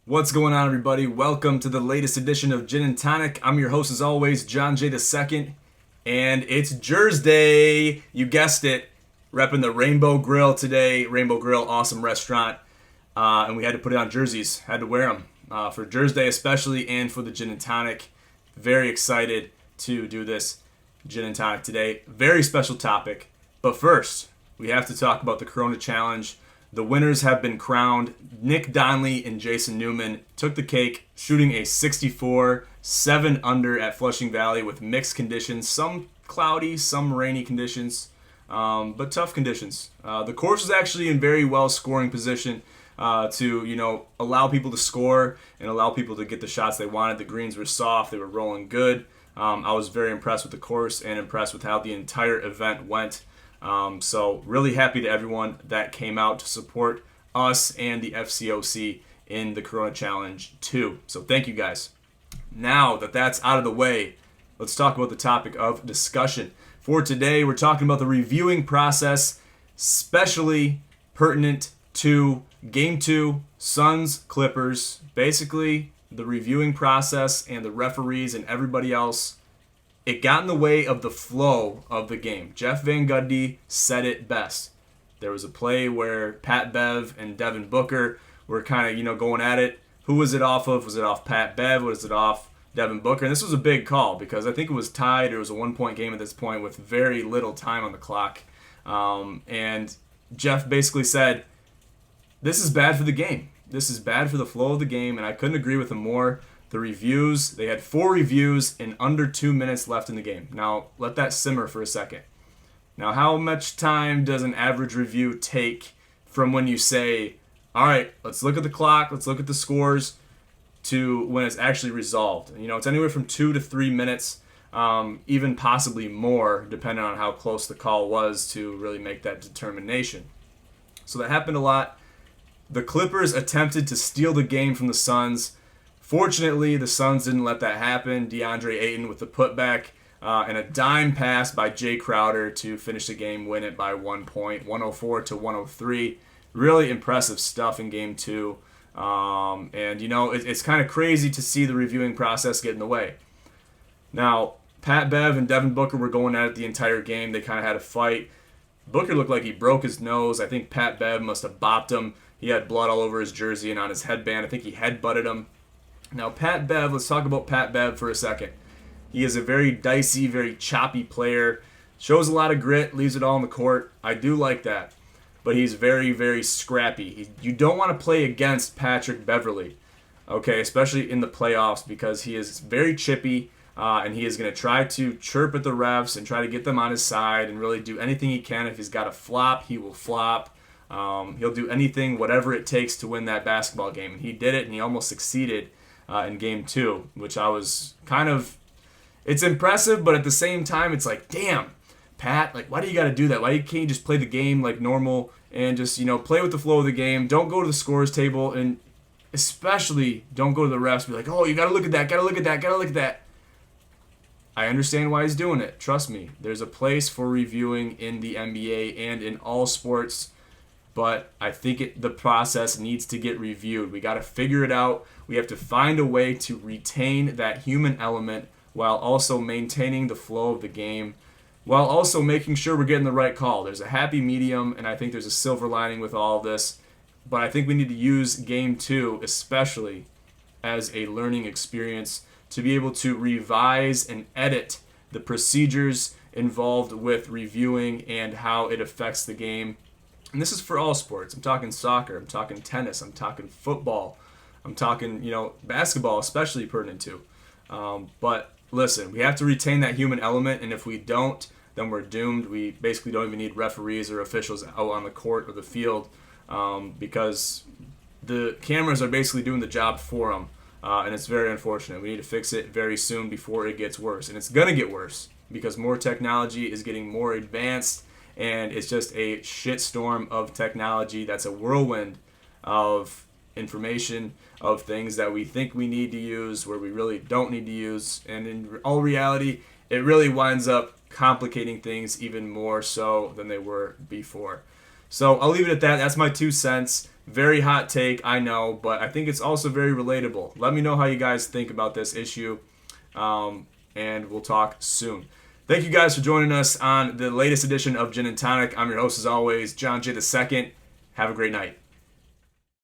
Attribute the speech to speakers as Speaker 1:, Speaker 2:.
Speaker 1: What's going on, everybody? Welcome to the latest edition of Gin and Tonic. I'm your host, as always, John J. II, and it's Jersey. You guessed it, repping the Rainbow Grill today. Rainbow Grill, awesome restaurant, and we had to put it on jerseys. Had to wear them for Jersey, especially, and for the Gin and Tonic. Very excited to do this Gin and Tonic today. Very special topic, but first, we have to talk about the Corona Challenge. The winners have been crowned. Nick Donnelly and Jason Newman took the cake, shooting a 64, 7 under at Flushing Valley with mixed conditions. Some cloudy, some rainy conditions, but tough conditions. The course was actually in very well scoring position to allow people to score and allow people to get the shots they wanted. The greens were soft. They were rolling good. I was very impressed with the course and impressed with how the entire event went. So really happy to everyone that came out to support us and the FCOC in the Corona Challenge too. So thank you guys. Now that that's out of the way, let's talk about the topic of discussion. For today, we're talking about the reviewing process, especially pertinent to Game 2, Suns Clippers. Basically, the reviewing process and the referees and everybody else, it got in the way of the flow of the game. Jeff Van Gundy said it best. There was a play where Pat Bev and Devin Booker were kind of, going at it. Who was it off of? Was it off Pat Bev? Was it off Devin Booker? And this was a big call because I think it was tied. It was a one-point game at this point with very little time on the clock. And Jeff basically said, this is bad for the game. This is bad for the flow of the game, and I couldn't agree with him more. The reviews, they had 4 reviews in under 2 minutes left in the game. Now, let that simmer for a second. Now, how much time does an average review take from when you say, all right, let's look at the clock, let's look at the scores, to when it's actually resolved? It's anywhere from 2 to 3 minutes, even possibly more, depending on how close the call was to really make that determination. So that happened a lot. The Clippers attempted to steal the game from the Suns. Fortunately, the Suns didn't let that happen. DeAndre Ayton with the putback and a dime pass by Jay Crowder to finish the game, win it by 1 point, 104 to 103. Really impressive stuff in Game 2. It's kind of crazy to see the reviewing process get in the way. Now, Pat Bev and Devin Booker were going at it the entire game. They kind of had a fight. Booker looked like he broke his nose. I think Pat Bev must have bopped him. He had blood all over his jersey and on his headband. I think he headbutted him. Now, Pat Bev, let's talk about Pat Bev for a second. He is a very dicey, very choppy player. Shows a lot of grit, leaves it all on the court. I do like that. But he's very, very scrappy. You don't want to play against Patrick Beverley, okay, especially in the playoffs, because he is very chippy, and he is going to try to chirp at the refs and try to get them on his side and really do anything he can. If he's got to flop, he will flop. He'll do anything, whatever it takes to win that basketball game. And he did it, and he almost succeeded in Game 2, which I was it's impressive, but at the same time, it's like, damn, Pat, why do you got to do that? Why can't you just play the game like normal and just, play with the flow of the game? Don't go to the scores table, and especially don't go to the refs and be like, oh, you got to look at that, got to look at that, got to look at that. I understand why he's doing it. Trust me. There's a place for reviewing in the NBA and in all sports, but I think the process needs to get reviewed. We got to figure it out. We have to find a way to retain that human element while also maintaining the flow of the game, while also making sure we're getting the right call. There's a happy medium, and I think there's a silver lining with all of this, but I think we need to use Game 2 especially as a learning experience to be able to revise and edit the procedures involved with reviewing and how it affects the game. And this is for all sports. I'm talking soccer, I'm talking tennis, I'm talking football, I'm talking, basketball, especially pertinent to. But listen, we have to retain that human element, and if we don't, then we're doomed. We basically don't even need referees or officials out on the court or the field because the cameras are basically doing the job for them, and it's very unfortunate. We need to fix it very soon before it gets worse, and it's going to get worse because more technology is getting more advanced, and it's just a shitstorm of technology that's a whirlwind of information, of things that we think we need to use where we really don't need to use, and in all reality, it really winds up complicating things even more so than they were before. So I'll leave it at that. That's my 2 cents. Very hot take, I know, but I think it's also very relatable. Let me know how you guys think about this issue, and we'll talk soon. Thank you guys for joining us on the latest edition of Gin and Tonic. I'm your host, as always, John J. II. Have a great night.